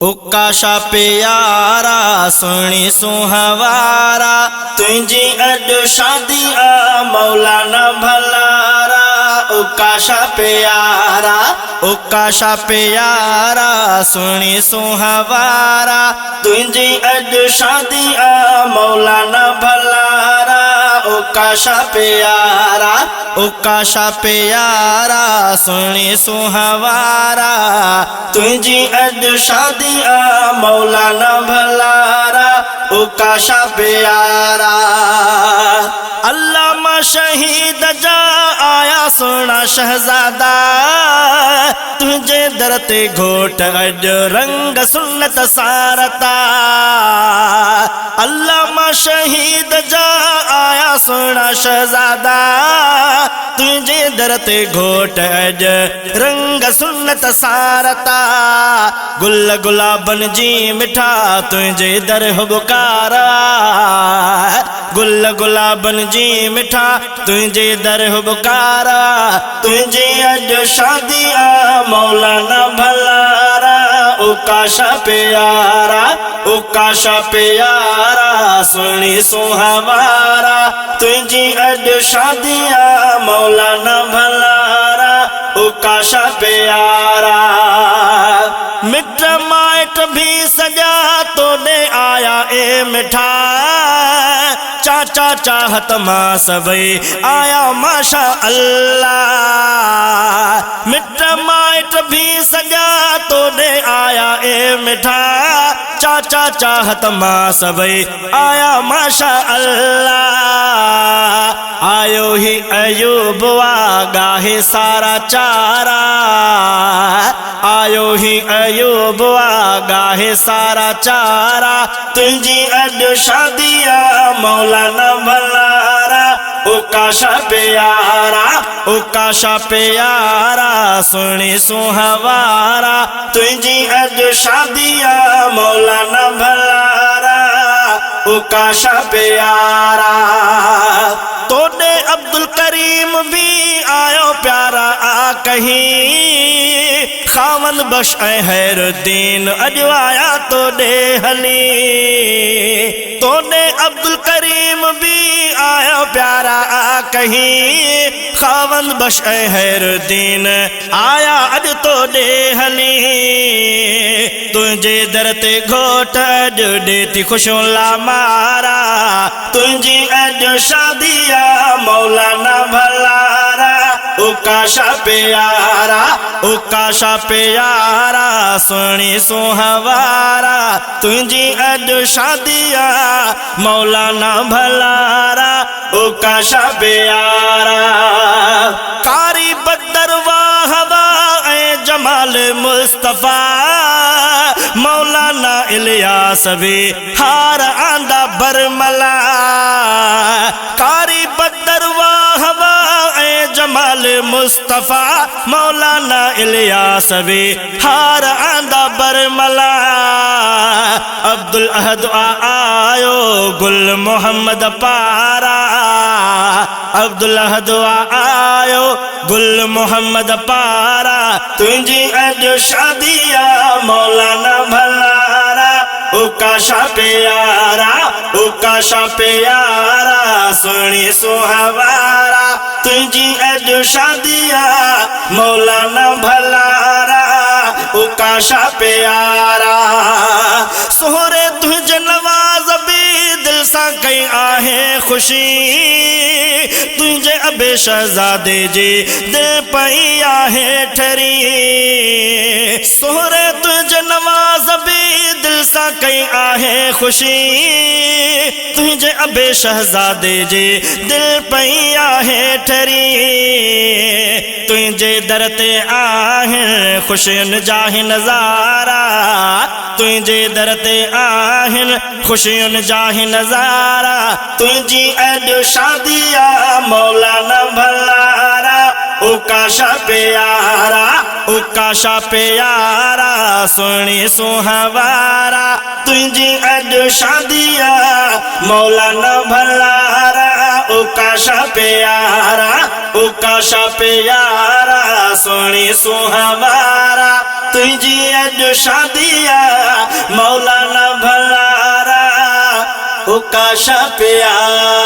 उकाशा प्यारा सुनी सुहावारा तुझी अॼु शादी आ मौलाना भलारा। उकाशा प्यारा सुनी सुहावारा तुझी अॼु शादी आ मौलाना भलारा। उकाशा प्यारा सुनी सुहावारा तुझी अॼु शादी आ मौलाना भलारा। उकाशा प्यारा अल्लामा शहीद जा आया सोना शहजादा तुझे दर ते घोट अॼु रंग सुन्नत सारता। अल्लामा शहीद जा आया सोना शहजादा तुझे दर ते घोट अॼु रंग सुन्नत सारता। गुल गुलाबन जी मिठा तुझे दर हुबकारा। गुल गुलाबन जी मिठा तुझे दर हुबकारा। तुझे अॼु शादी आ मौलाना भलारा। उकाशा प्यारा सुनी सुहावारा तुझी अॼु शादी आ मौलाना भलारा। उकाशा प्यारा मिट माइट भी सजा तोड़े आया ए मिठा। चाचा चाहत मां सभई आया माशा अल्लाह। मिट माइट भी सजा तोड़े आया ए मिठा। चाचा चाहत मां सभई आया माशा अल्लाह। आयो ही अयूब गाहे सारा चारा। आयो ही अयूब गाहे सारा चारा तुझी अॼु शादी आ मौलाना भलारा। उकाशा प्यारा सुनी सुहावारा तुझी अॼु शादी आ मौलाना भलारा। उकाशा प्यारा तोड़े अब्दुल करीम भी आयो प्यारा आ कहीं। खावन बख्श हैरुद्दीन अॼु आया तोड़े हली। तोड़े अब्दुल करीम भी आयो प्यारा आ कहीं। खावन बख्श हैरुद्दीन आया अॼु तोड़े हली। तुझे दर ते घोट अॼु ॾेती खुशियूं ला मारा। तुझी अॼु शादी आ मौलाना भलारा। उकाशा प्यारा सुनी सुहावारा तुझी अॼु शादी आ मौलाना भलारा। उकाशा प्यारा कारी बदर वाहवा ऐ जमाल मुस्तफा मौलाना इलियास भी हार आंदा बरमला। कारी बदर वाहवा ऐ जमाल मुस्तफा मौलाना इलियास भी हार आंदा बरमला। अब्दुल अहद आयो गुल मोहम्मद पारा। अब्दुल अहद आयो गुल मोहम्मद पारा तुझी अॼु शादी आ मौलाना भलारा। उकाशा प्यारा सुनी सुहावारा तुझी अॼु शादी आ मौलाना भलारा। उकाशा प्यारा सोहरे तुझे नवाज भी दिल सां कई आहे खुशी। तुझे अबे शहजादे जी दिल पई आहे ठरी। सोहरे तुझे नवाज भी दिल सां कई आहे खुशी। तुझे अबे शहजादे जी दिल पई आहे ठरी। तुझे दर ते आहिनि खुशियुनि जा ही नज़ारा। तुझे दर ते आहिनि खुशियुनि जा ही नज़ारा। तुझी अॼु शादी आ मौलाना भलारा। उकाशा प्यारा उकाशा प्यारा सोनी सुहावारा तुझी अज शादिया मौलाना भलारा उकाशा प्यारा सोनी सुहावारा तुझी अज शादिया मौलाना भलारा उकाशा प्यारा